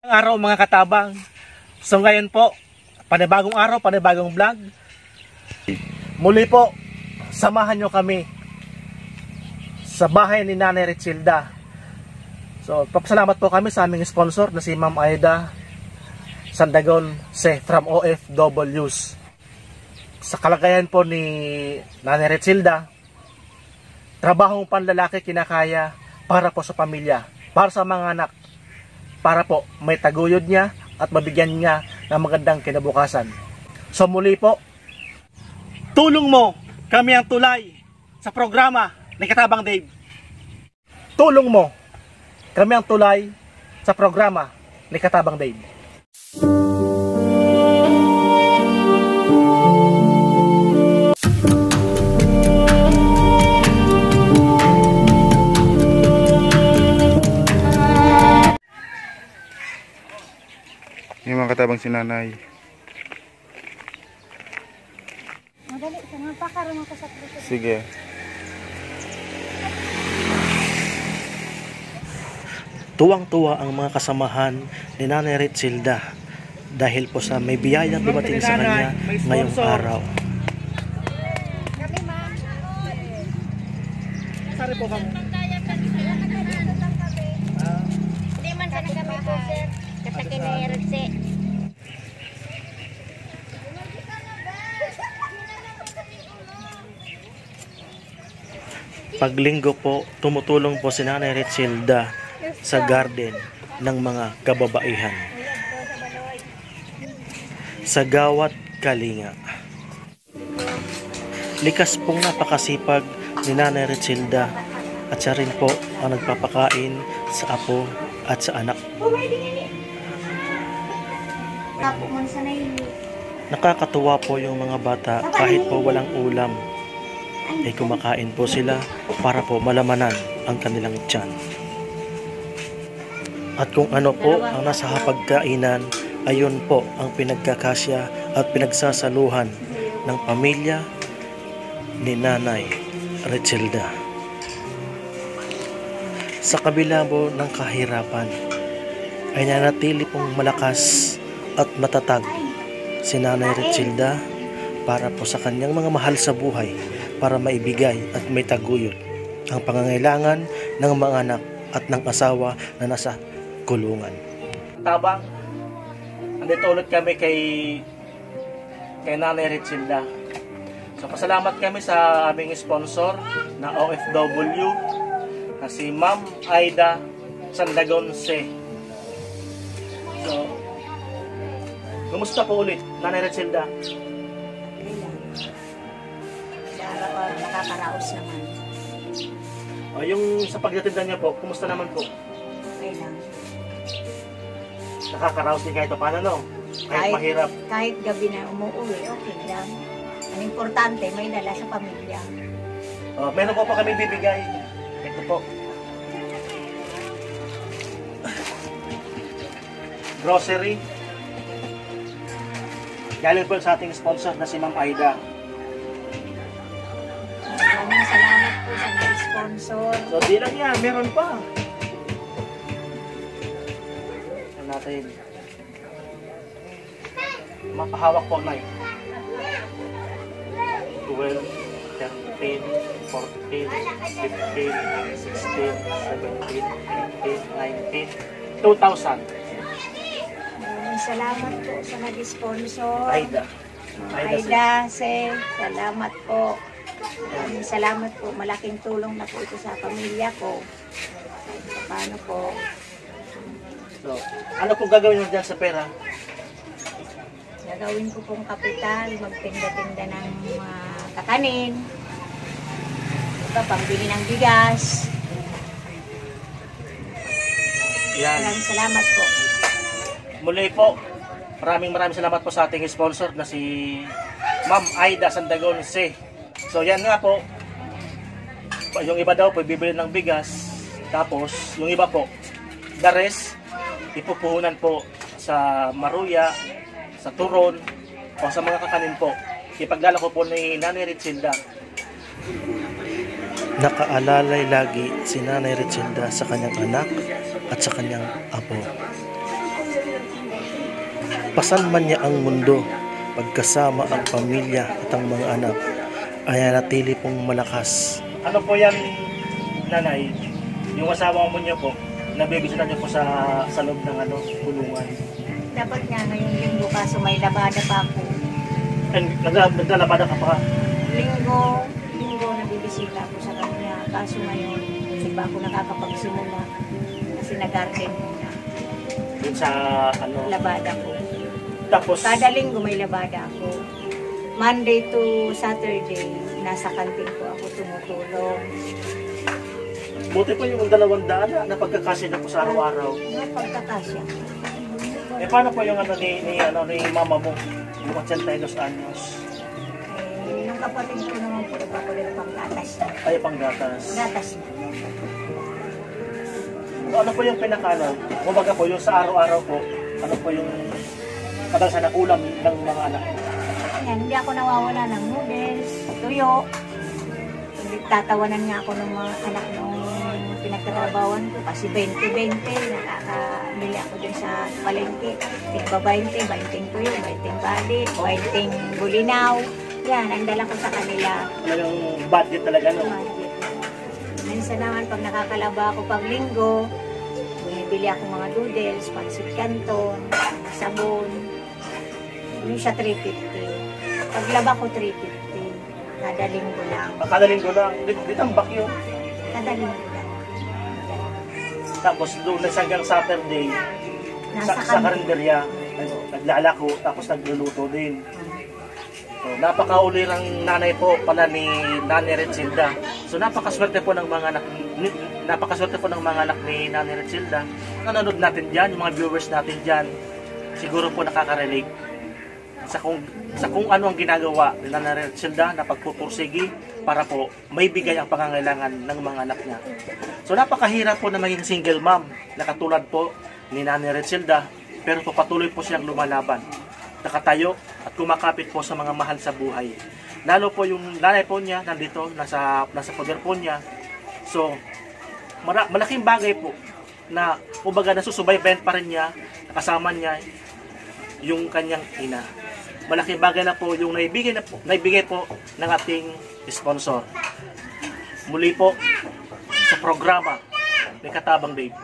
Araw mga katabang. So ngayon po, panibagong araw, panibagong vlog. Muli po, samahan nyo kami sa bahay ni Nanay Richilda. So papasalamat po kami sa aming sponsor na si Ma'am Aida Sandagon C from OFWs. Sa kalagayan po ni Nanay Richilda, trabahong panlalaki kinakaya para po sa pamilya, para sa mga anak, para po may taguyod niya at mabigyan niya ng magandang kinabukasan. So muli po, tulong mo, kami ang tulay sa programa ni Katabang Dave. Tulong mo, kami ang tulay sa programa ni Katabang Dave. Yung mga katabang si Nanay. Madali, sama pa karoon ako sa krisis. Sige. Tuwang-tuwa ang mga kasamahan ni Nanay Richilda dahil po sa may biyayang dumating sa kanya ngayong araw. Kami ma'am. Sari po kami. Hindi man sa kami po sir. Katakin na Eretsi. Paglinggo po, tumutulong po si Nanay Richilda sa garden ng mga kababaihan. Sa Gawat Kalinga. Likas pong napakasipag ni Nanay Richilda at siya rin po ang nagpapakain sa apo at sa anak. Tapo man sa naili. Nakakatuwa po yung mga bata kahit po walang ulam ay kumakain po sila para po malamanan ang kanilang tiyan. At kung ano po ang nasa hapagkainan, ayun po ang pinagkakasya at pinagsasaluhan ng pamilya ni Nanay Richilda. Sa kabila po ng kahirapan ay nanatili pong malakas at matatag si Nanay Richilda para po sa kanyang mga mahal sa buhay, para maibigay at may taguyod ang pangangailangan ng mga anak at ng asawa na nasa kulungan. Tabang, andito ulit kami kay Nanay Richilda. So pasalamat kami sa aming sponsor na OFW na si Ma'am Aida Sandagon C. So kumusta po ulit, Nanay Richilda? Araw-araw nakakaraos naman. O, yung sa pagdatinda niya po, kumusta naman po? Okay lang. Nakakaraos din kahit paano, no? Kahit mahirap. Kahit gabi na umuwi, okay lang. Ang importante, may dala sa pamilya. O, meron po pa kami bibigay. Ito po. Grocery. Galing po sa ating sponsor na si Ma'am Aida. Maraming salamat po sa mga sponsor. So, di lang yan. Meron pa. Ito natin. Mapahawak po, Nay. 12, 13, 14, 15, 16, 17, 18, 19, 2,000. Maraming salamat po sa nag-sponsor. Aida. Aida, salamat po. Maraming salamat po. Malaking tulong na po ito sa pamilya ko. Paano po? So, ano pong gagawin mo dyan sa pera? Gagawin ko pong kapital, magtinda-tinda ng mga kakanin. Ito, pambili ng bigas. Yan. Maraming salamat po. Muli po, maraming salamat po sa ating sponsor na si Ma'am Aida Sandagon C. So yan nga po, yung iba daw po bibili ng bigas, tapos yung iba po, the rest, ipupuhunan po sa maruya, sa turon, o sa mga kakanin po. Ipaglalako po ni Nanay Richilda. Nakaalalay lagi si Nanay Richilda sa kanyang anak at sa kanyang apo. Pasan man niya ang mundo, pagkasama ang pamilya at ang mga anak, ay nanatili pong malakas. Ano po yan, nanay? Yung asawa mo niya po, nabibisitan niyo po sa loob ng kulungan. Dapat nga ngayong linggo kaso may labada pa ako. Naglalabada ka pa? Linggo nabibisita ako sa kanya. Kaso ngayon, hindi pa ako nakakapagsimula. Kasi nag-garden muna. Yun sa Labada ko. Tapos, Kada linggo may labada ako. Monday to Saturday, nasa kantin ko ako tumutulong. buti po yung 200 na pagkakasya na po sa araw-araw. Pagkakasya. Paano po yung ni mama mo? Yung 82 anyos. Yung kapatid ko naman po, nagpapalit pang gatas. Ay, panggatas. Gatas na. Ano po yung pinakano? Kumbaga po, yung sa araw-araw po, ano po yung kadalasan na ulam ng mga anak mo? Ayan, hindi ako nawawala ng noodles, tuyo. Tatawanan nga ako ng mga anak nung pinagtatrabawan ko kasi 20-20, nakakabili ako dun sa palengke. Tigba 20, 20 tuyo, 20 bali, 20 bulinaw. Yan, ang dala ko sa kanila. Talagang budget talaga, no? Budget. Minsan naman pag nakakalaba ako pag linggo, bumibili ako mga noodles, pansit canton, sabon. Yung siya 350. Paglaba ko 350. Kada linggo lang. Kada linggo lang. Dito ang bakyo. Kada linggo lang. Tapos doon na hanggang Saturday, sa karinderya, naglalako, tapos nagluluto din. So, napakaulirang nanay po pala ni Nanay Retsilda. So napakaswerte po ng mga anak ni Nanay Retsilda. Nanonood natin diyan, yung mga viewers natin diyan. Siguro po nakaka-relate sa kung ano ang ginagawa ni Nanay Retsilda na pagpupursigi para po may bigay ang pangangailangan ng mga anak niya. So napakahirap po na maging single mom na katulad po ni Nanay Retsilda, pero po patuloy po siyang lumalaban. Nakatayo at kumakapit po sa mga mahal sa buhay. Lalo po yung nanay po niya nandito, nasa poder po niya. So malaking bagay po na kumbaga nasusubaybayan pa rin niya, kasama niya yung kanyang ina. Malaking bagay na po yung naibigay po ng ating sponsor. Muli po sa programa ni Katabang Dave.